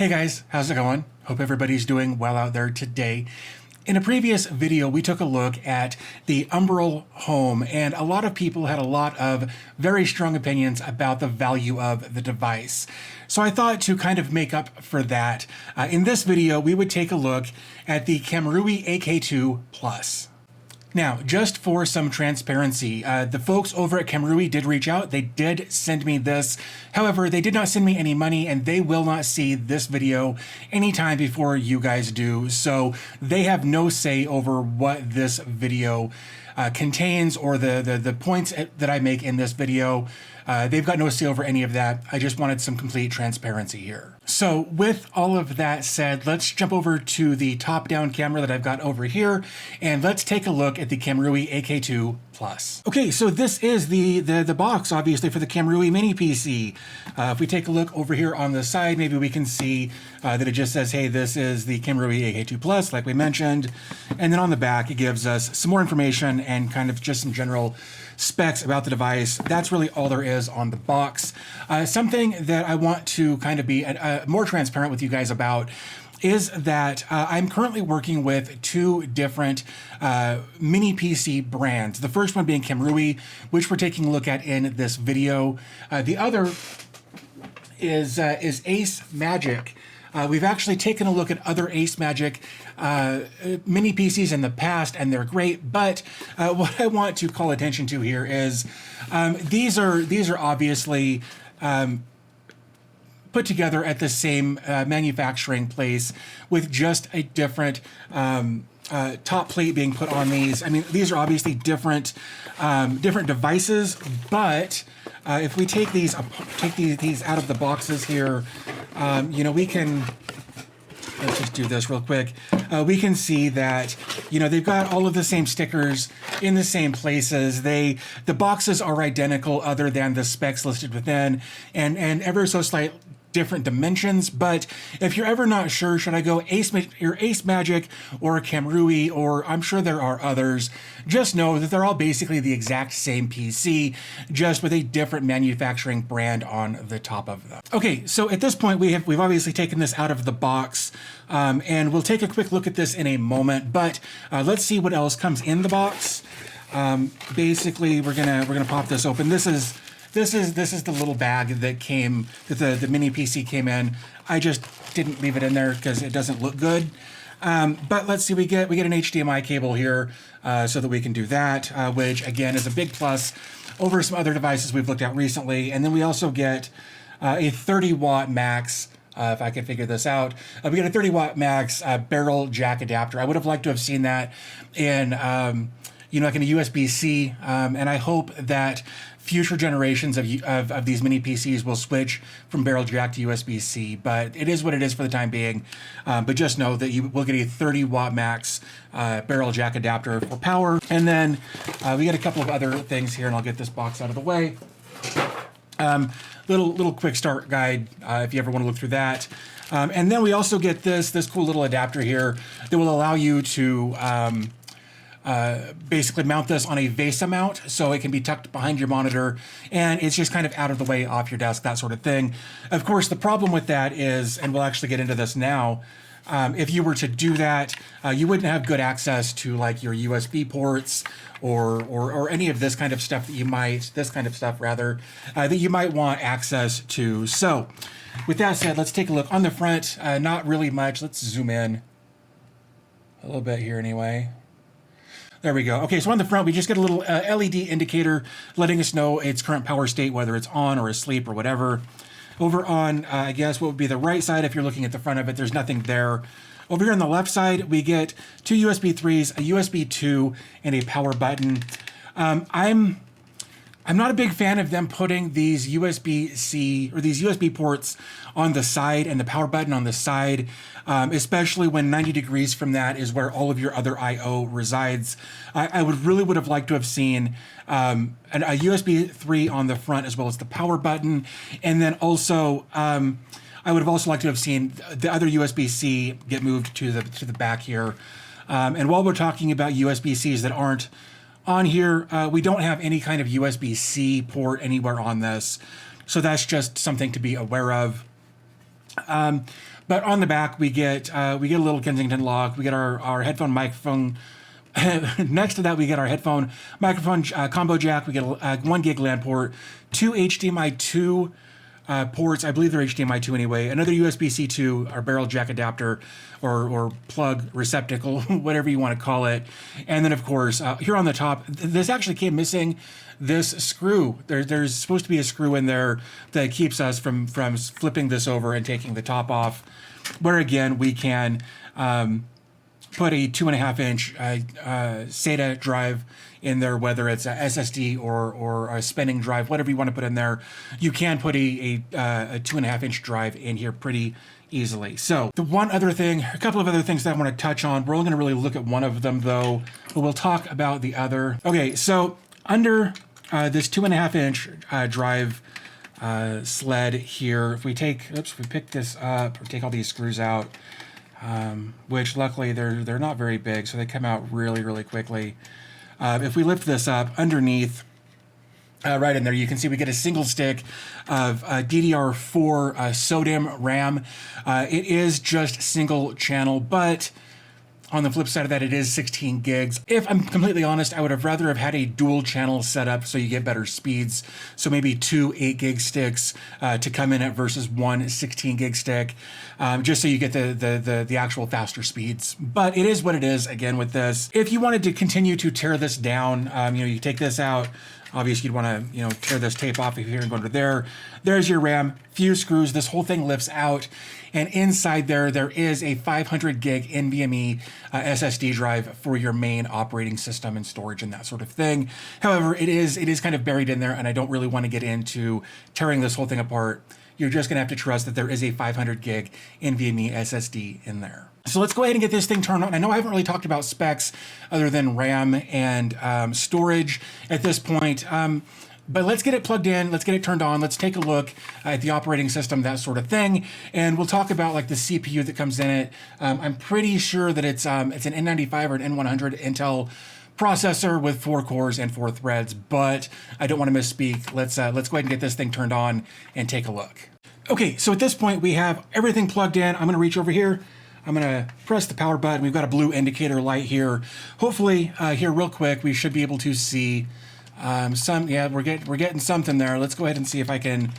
Hey guys, how's it going? Hope everybody's doing well out there today. In a previous video, we took a look at the Umbrel Home, and a lot of people had a lot of very strong opinions about the value of the device. So I thought to kind of make up for that, in this video, we would take a look at the Kamrui AK2 Plus. Now, just for some transparency, the folks over at Kamrui did reach out. They did send me this. However, they did not send me any money, and they will not see this video anytime before you guys do. So they have no say over what this video contains or the points that I make in this video. They've got no say over any of that. I just wanted some complete transparency here. So with all of that said, let's jump over to the top-down camera that I've got over here, and let's take a look at the Kamrui AK2 Plus. Okay, so this is the box, obviously, for the Kamrui Mini PC. If we take a look over here on the side, maybe we can see that it just says, hey, this is the Kamrui AK2 Plus, like we mentioned. And then on the back, it gives us some more information and kind of just some general specs about the device. That's really all there is on the box. Something that I want to kind of be more transparent with you guys about is that I'm currently working with two different mini PC brands. The first one being Kamrui, which we're taking a look at in this video. The other is Ace Magic. We've actually taken a look at other Ace Magic mini PCs in the past, and they're great. But what I want to call attention to here is these are obviously put together at the same manufacturing place with just a different top plate being put on these. I mean, these are obviously different devices, but if we take these out of the boxes here, you know, we can. Let's just do this real quick. We can see that, you know, they've got all of the same stickers in the same places. The boxes are identical other than the specs listed within, and ever so slight different dimensions. But if you're ever not sure, should I go Ace Magic or Kamrui, or I'm sure there are others, just know that they're all basically the exact same PC, just with a different manufacturing brand on the top of them. Okay, so at this point we've obviously taken this out of the box, and we'll take a quick look at this in a moment. But let's see what else comes in the box. Basically, we're gonna pop this open. This is the little bag that the mini PC came in. I just didn't leave it in there because it doesn't look good. But let's see, we get an HDMI cable here so that we can do that, which again is a big plus over some other devices we've looked at recently. And then we also get a 30-watt max. If I can figure this out, we get a 30-watt max barrel jack adapter. I would have liked to have seen that in you know, like in a USB-C, and I hope that future generations of these mini PCs will switch from barrel jack to USB-C, but it is what it is for the time being. But just know that you will get a 30-watt max barrel jack adapter for power. And then we get a couple of other things here, and I'll get this box out of the way. Little quick start guide if you ever want to look through that. And then we also get this cool little adapter here that will allow you to basically mount this on a VESA mount, so it can be tucked behind your monitor, and it's just kind of out of the way off your desk, that sort of thing. Of course, the problem with that is, and we'll actually get into this now, if you were to do that, you wouldn't have good access to like your USB ports or any of this kind of stuff that you might, that you might want access to. So with that said, let's take a look on the front. Not really much. Let's zoom in a little bit here anyway. There we go. Okay, so on the front, we just get a little LED indicator letting us know its current power state, whether it's on or asleep or whatever. Over on, I guess, what would be the right side, if you're looking at the front of it, there's nothing there. Over here on the left side, we get two USB 3s, a USB 2, and a power button. I'm not a big fan of them putting these USB-C or these USB ports on the side and the power button on the side, especially when 90 degrees from that is where all of your other I/O resides. I would have liked to have seen a USB 3 on the front as well as the power button, and then also I would have also liked to have seen the other USB-C get moved to the back here. And while we're talking about USB-Cs that aren't on here, we don't have any kind of USB-C port anywhere on this. So that's just something to be aware of. But on the back, we get a little Kensington lock. We get our headphone microphone. Next to that, we get our headphone microphone combo jack. We get a 1 gig LAN port, 2 HDMI 2 ports. I believe they're HDMI 2 anyway. Another USB-C 2, our barrel jack adapter, or plug receptacle, whatever you want to call it. And then, of course, here on the top, this actually came missing this screw. There's supposed to be a screw in there that keeps us from flipping this over and taking the top off, where again we can put a 2.5-inch SATA drive in there, whether it's a SSD or a spinning drive, whatever you want to put in there. You can put a 2.5-inch drive in here pretty easily. So a couple of other things that I want to touch on. We're only going to really look at one of them though, but we'll talk about the other. Okay, so under this 2.5-inch drive sled here, if we pick this up or take all these screws out, which luckily they're not very big, so they come out really quickly. If we lift this up underneath, right in there, you can see we get a single stick of DDR4 SODIMM RAM. It is just single channel, but on the flip side of that, it is 16 gigs. If I'm completely honest, I would have rather have had a dual channel setup so you get better speeds. So maybe 2 8 gig sticks to come in at versus one 16 gig stick, just so you get the actual faster speeds. But it is what it is, again, with this. If you wanted to continue to tear this down, you take this out. Obviously, you'd want to, tear this tape off of here and go to there. There's your RAM, few screws. This whole thing lifts out. And inside there is a 500 gig NVMe SSD drive for your main operating system and storage and that sort of thing. However, it is kind of buried in there, and I don't really want to get into tearing this whole thing apart. You're just going to have to trust that there is a 500 gig NVMe SSD in there. So let's go ahead and get this thing turned on. I know I haven't really talked about specs other than RAM and storage at this point. But let's get it plugged in. Let's get it turned on. Let's take a look at the operating system, that sort of thing. And we'll talk about like the CPU that comes in it. I'm pretty sure that it's an N95 or an N100 Intel processor with 4 cores and 4 threads, but I don't want to misspeak. Let's go ahead and get this thing turned on and take a look. Okay, so at this point we have everything plugged in. I'm going to reach over here. I'm going to press the power button. We've got a blue indicator light here. Hopefully here real quick, we should be able to see we're getting something there. Let's go ahead and see if I can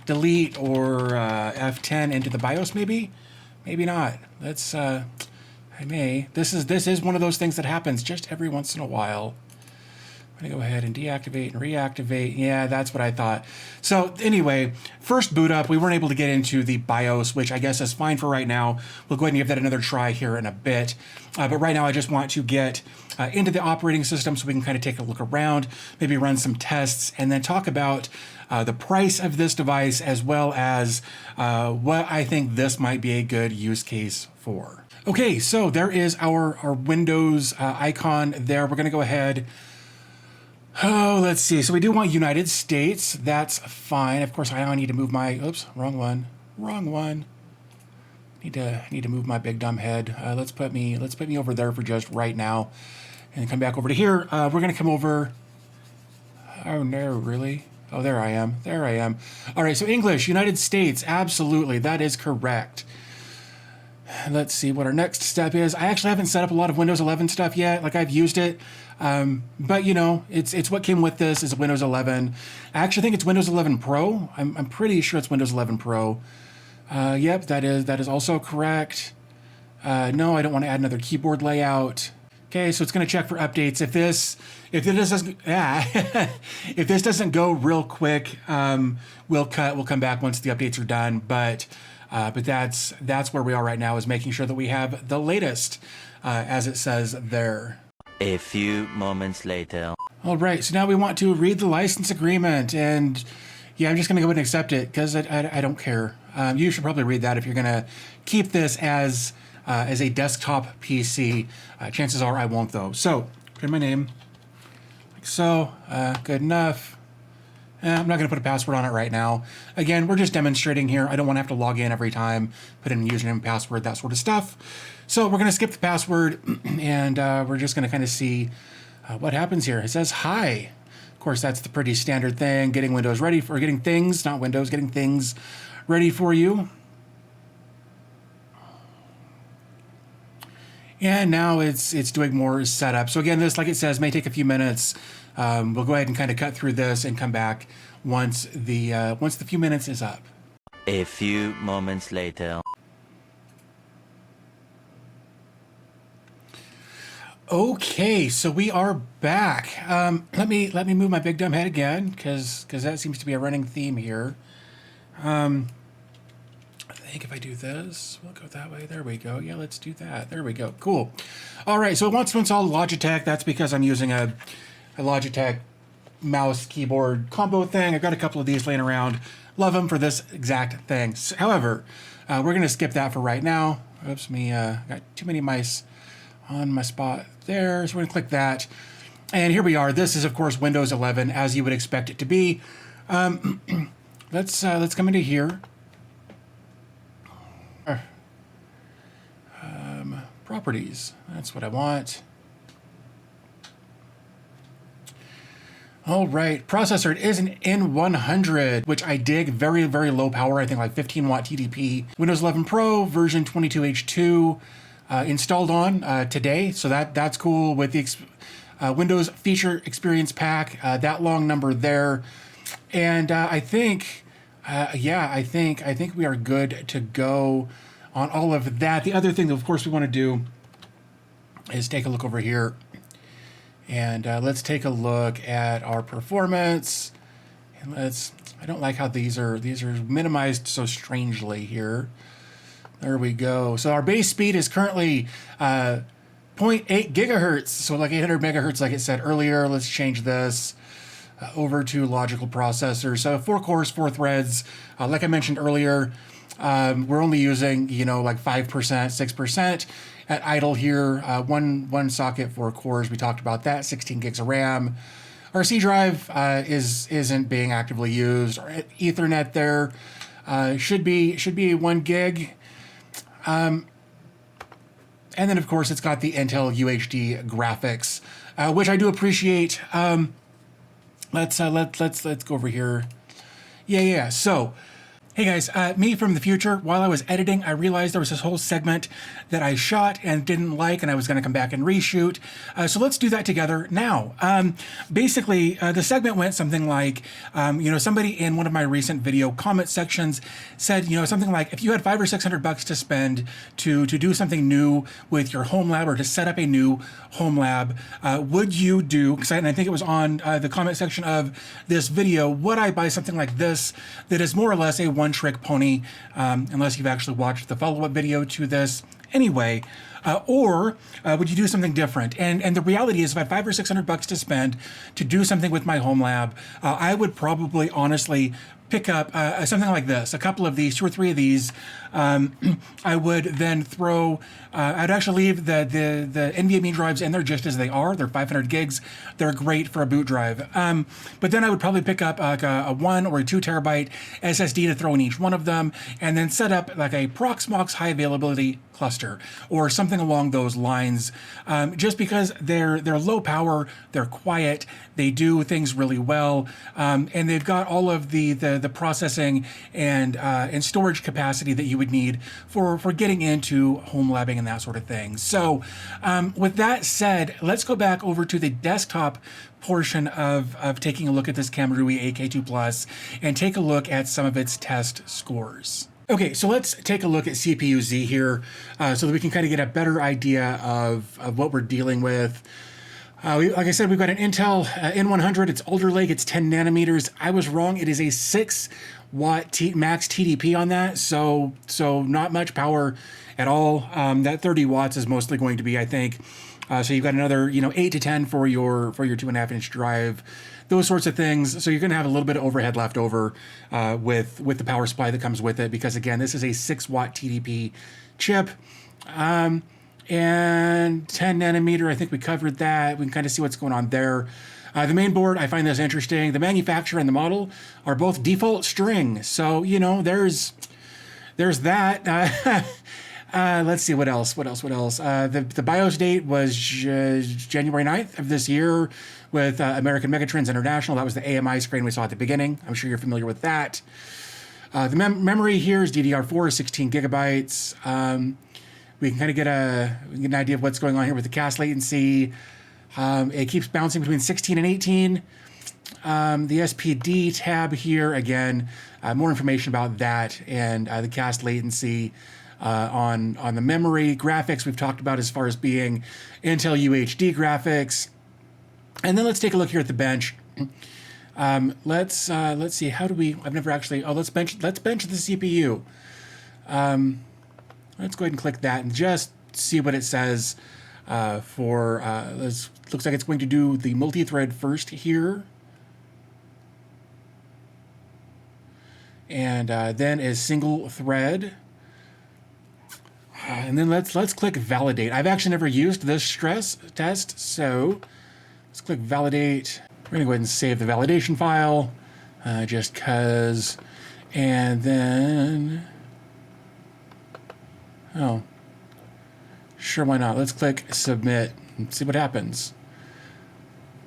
delete or F10 into the BIOS maybe not. Let's I may. This is one of those things that happens just every once in a while. I'm gonna go ahead and deactivate and reactivate. Yeah, that's what I thought. So anyway, first boot up, we weren't able to get into the BIOS, which I guess is fine for right now. We'll go ahead and give that another try here in a bit. But right now I just want to get into the operating system so we can kind of take a look around, maybe run some tests, and then talk about the price of this device as well as what I think this might be a good use case for. Okay, so there is our Windows icon there. We're gonna go ahead. Oh, let's see. So we do want United States. That's fine. Of course, I need to move my, oops, wrong one. Need to move my big dumb head. Let's put me over there for just right now, and come back over to here. We're gonna come over. Oh no, really? Oh, there I am. All right. So English, United States. Absolutely, that is correct. Let's see what our next step is. I actually haven't set up a lot of Windows 11 stuff yet. Like I've used it. But it's what came with this is Windows 11. I actually think it's Windows 11 Pro. I'm pretty sure it's Windows 11 Pro. Yep, that is also correct. No, I don't want to add another keyboard layout. Okay, so it's going to check for updates. If this doesn't go real quick, we'll come back once the updates are done. But that's where we are right now, is making sure that we have the latest, as it says there. A few moments later. All right, so now we want to read the license agreement, and yeah, I'm just going to go ahead and accept it because I don't care. You should probably read that if you're going to keep this as a desktop PC. Chances are I won't though. So, put in my name, like so. Good enough. I'm not going to put a password on it right now. Again, we're just demonstrating here. I don't want to have to log in every time, put in a username and password, that sort of stuff. So we're going to skip the password, and we're just going to kind of see what happens here. It says hi. Of course, that's the pretty standard thing, getting things ready for you. And now it's doing more setup. So again, this, like it says, may take a few minutes. We'll go ahead and kind of cut through this and come back once the few minutes is up. A few moments later. Okay, so we are back. Let me move my big dumb head again, because that seems to be a running theme here. I think if I do this, we'll go that way. There we go. Yeah, let's do that. There we go. Cool. All right, so it wants to install Logitech. That's because I'm using a Logitech mouse keyboard combo thing. I've got a couple of these laying around. Love them for this exact thing. However, we're going to skip that for right now. Oops, got too many mice on my spot there. So we're going to click that. And here we are. This is, of course, Windows 11, as you would expect it to be. Let's come into here. Properties. That's what I want. All right, processor, it is an N100, which I dig. Very, very low power. I think like 15 watt TDP. Windows 11 Pro version 22H2 installed on today. So that's cool with the Windows Feature Experience Pack, that long number there. And I think we are good to go on all of that. The other thing that, of course, we want to do is take a look over here. And let's take a look at our performance. And I don't like how these are minimized so strangely here. There we go. So our base speed is currently 0.8 gigahertz. So like 800 megahertz, like it said earlier. Let's change this over to logical processor. So 4 cores, 4 threads. Like I mentioned earlier, we're only using, like 5%, 6% at idle here. One socket, 4 cores. We talked about that. 16 gigs of RAM. Our C drive isn't being actively used. Our Ethernet there should be 1 gig. And then of course it's got the Intel UHD graphics, which I do appreciate. Let's go over here. Yeah. So, hey guys, me from the future. While I was editing, I realized there was this whole segment that I shot and didn't like, and I was going to come back and reshoot. So let's do that together now. Basically, the segment went something like, somebody in one of my recent video comment sections said, something like, if you had $500 or $600 to spend to do something new with your Homelab or to set up a new Homelab, would you do? And I think it was on the comment section of this video. Would I buy something like this that is more or less a one-trick pony, unless you've actually watched the follow-up video to this anyway, or would you do something different? And the reality is, if I had $500 or $600 to spend to do something with my Homelab, I would probably honestly pick up something like this, a couple of these, 2 or 3 of these. I would then throw, I'd actually leave the NVMe drives in there just as they are. They're 500 gigs. They're great for a boot drive. But then I would probably pick up like a 1 or a 2 terabyte SSD to throw in each one of them, and then set up like a Proxmox high availability cluster or something along those lines. Just because they're low power, they're quiet, they do things really well, and they've got all of the processing and storage capacity that you would need for getting into home labbing and that sort of thing. So with that said, let's go back over to the desktop portion of taking a look at this Kamrui AK2 Plus and take a look at some of its test scores. Okay, so let's take a look at CPU-Z here so that we can kind of get a better idea of what we're dealing with. Like I said, we've got an Intel N100. It's Alder Lake. It's 10 nanometers. I was wrong. It is a 6 watt max TDP on that. So not much power at all. That 30 watts is mostly going to be, I think. So you've got another, 8 to 10 for your 2.5-inch drive, those sorts of things. So you're going to have a little bit of overhead left over with the power supply that comes with it, because again, this is a 6 watt TDP chip. And 10 nanometer, I think we covered that. We can kind of see what's going on there. The main board, I find this interesting. The manufacturer and the model are both default string. So, there's that. Let's see what else. The BIOS date was January 9th of this year with American Megatrends International. That was the AMI screen we saw at the beginning. I'm sure you're familiar with that. The memory here is DDR4, 16 gigabytes. We can kind of get an idea of what's going on here with the cache latency. It keeps bouncing between 16 and 18. The SPD tab here, again, more information about that and the cache latency on the memory. Graphics we've talked about as far as being Intel UHD graphics. And then let's take a look here at the bench. Let's see, how do we, I've never actually, let's bench the CPU. Let's go ahead and click that and just see what it says this looks like it's going to do the multi-thread first here. And then is single thread. And then let's click validate. I've actually never used this stress test, so let's click validate. We're gonna go ahead and save the validation file, just cause. And then, oh, sure, why not? Let's click submit and see what happens.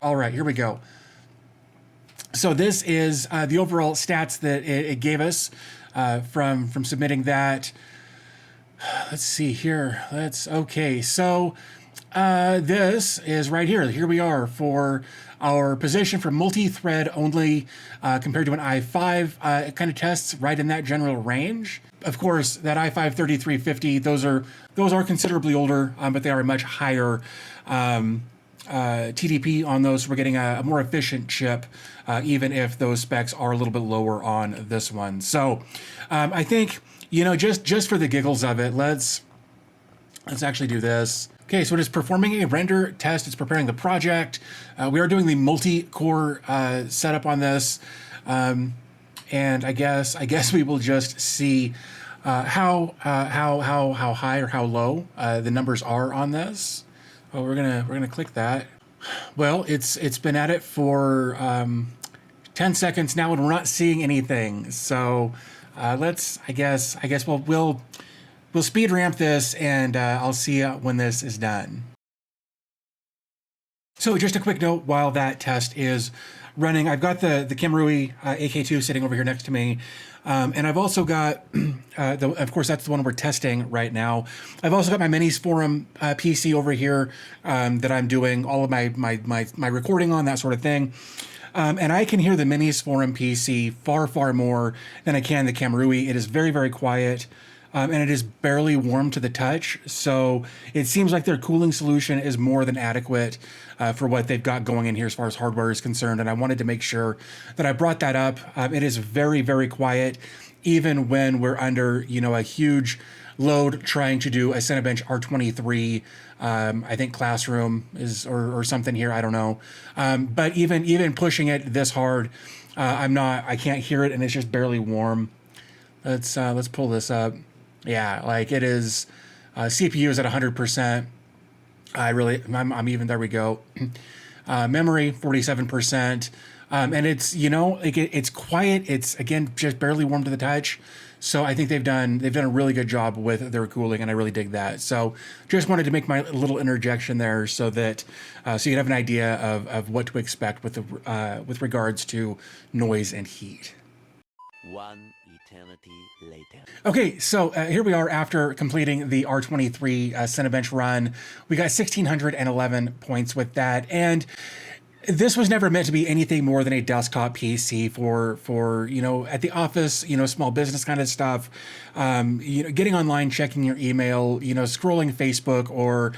All right, here we go. So this is the overall stats that it gave us from submitting that. Let's see here. Okay. So this is right here. Here we are for our position for multi-thread only compared to an i5. It kind of tests right in that general range. Of course, that i5 3350, those are considerably older, but they are a much higher TDP on those. We're getting a more efficient chip, even if those specs are a little bit lower on this one. So I think, just for the giggles of it, let's actually do this. Okay, so it is performing a render test. It's preparing the project. We are doing the multi-core setup on this. And I guess we will just see how high or how low the numbers are on this. Oh, we're gonna click that. Well, it's been at it for 10 seconds now, and we're not seeing anything. So I guess we'll speed ramp this, and I'll see you when this is done. So just a quick note while that test is running, I've got the Kamrui AK2 sitting over here next to me. And I've also got, of course, that's the one we're testing right now. I've also got my Minis Forum PC over here that I'm doing all of my recording on, that sort of thing. And I can hear the Minis Forum PC far, far more than I can the Kamrui. It is very, very quiet. And it is barely warm to the touch. So it seems like their cooling solution is more than adequate for what they've got going in here as far as hardware is concerned. And I wanted to make sure that I brought that up. It is very, very quiet, even when we're under, a huge load trying to do a Cinebench R23, I think classroom is, or something here, I don't know. But even pushing it this hard, I can't hear it, and it's just barely warm. Let's pull this up. Yeah, like it is, CPU is at 100%. I'm even, there we go. Memory, 47%. And it's, it's quiet. It's, again, just barely warm to the touch. So I think they've done a really good job with their cooling, and I really dig that. So just wanted to make my little interjection there so that, so you have an idea of what to expect with regards to noise and heat. One eternity later. Okay, so here we are after completing the R23 Cinebench run. We got 1,611 points with that, and this was never meant to be anything more than a desktop PC for at the office, small business kind of stuff, getting online, checking your email, scrolling Facebook or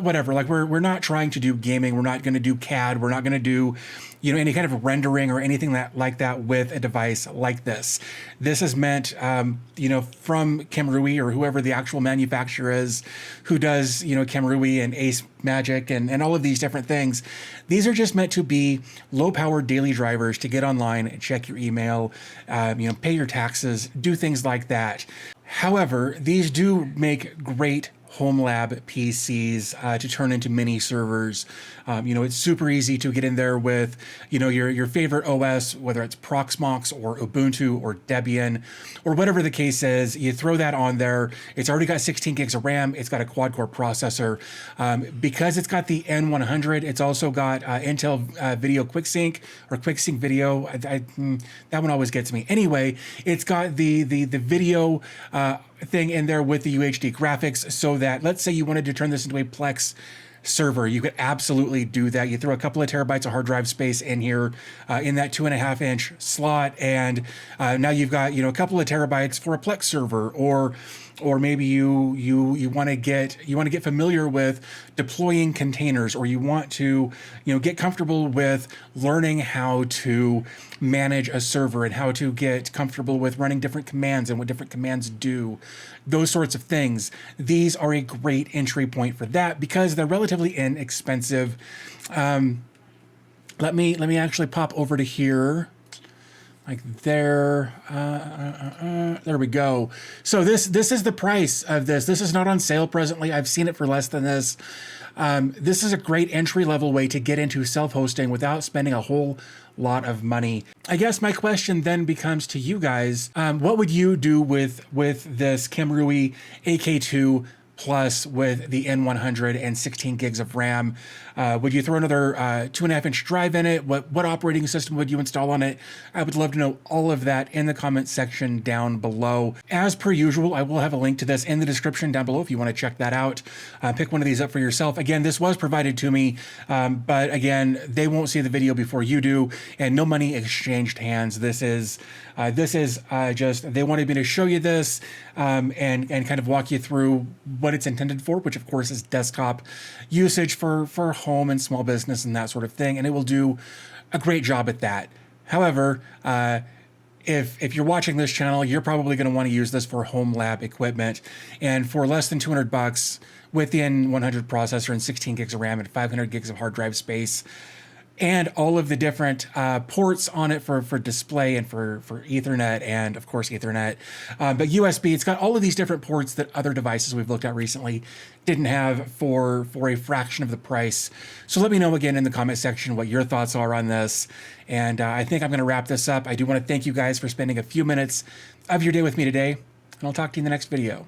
whatever. Like we're not trying to do gaming. We're not going to do CAD. We're not going to do any kind of rendering or anything like that with a device like this. This is meant, from Kamrui or whoever the actual manufacturer is, who does, Kamrui and Ace Magic and all of these different things. These are just meant to be low-powered daily drivers to get online and check your email, pay your taxes, do things like that. However, these do make great Homelab PCs to turn into mini servers. It's super easy to get in there with, your favorite OS, whether it's Proxmox or Ubuntu or Debian or whatever the case is. You throw that on there. It's already got 16 gigs of RAM. It's got a quad-core processor. Because it's got the N100, it's also got Intel Video QuickSync or QuickSync Video. That one always gets me. Anyway, it's got the video thing in there with the UHD graphics, so that let's say you wanted to turn this into a Plex server, you could absolutely do that. You throw a couple of terabytes of hard drive space in here in that 2.5-inch slot, and now you've got a couple of terabytes for a Plex server, or maybe you want to get familiar with deploying containers, or you want to get comfortable with learning how to manage a server and how to get comfortable with running different commands and what different commands do, those sorts of things. These are a great entry point for that because they're relatively inexpensive. Let me actually pop over to here. Like there, there we go. So this is the price of this. This is not on sale presently. I've seen it for less than this. This is a great entry-level way to get into self-hosting without spending a whole lot of money. I guess my question then becomes to you guys, what would you do with this Kamrui AK2 Plus with the N100 and 16 gigs of RAM? Would you throw another 2.5-inch drive in it? What operating system would you install on it? I would love to know all of that in the comment section down below. As per usual, I will have a link to this in the description down below if you want to check that out. Pick one of these up for yourself. Again, this was provided to me, but again, they won't see the video before you do, and no money exchanged hands. This is just, they wanted me to show you this and kind of walk you through what it's intended for, which of course is desktop usage for home and small business and that sort of thing, and it will do a great job at that. However, if you're watching this channel, you're probably going to want to use this for Homelab equipment, and for less than $200 with the N100 processor and 16 gigs of RAM and 500 gigs of hard drive space, and all of the different ports on it for display and for Ethernet and, of course, Ethernet. But USB, it's got all of these different ports that other devices we've looked at recently didn't have for a fraction of the price. So let me know again in the comment section what your thoughts are on this. And I think I'm going to wrap this up. I do want to thank you guys for spending a few minutes of your day with me today, and I'll talk to you in the next video.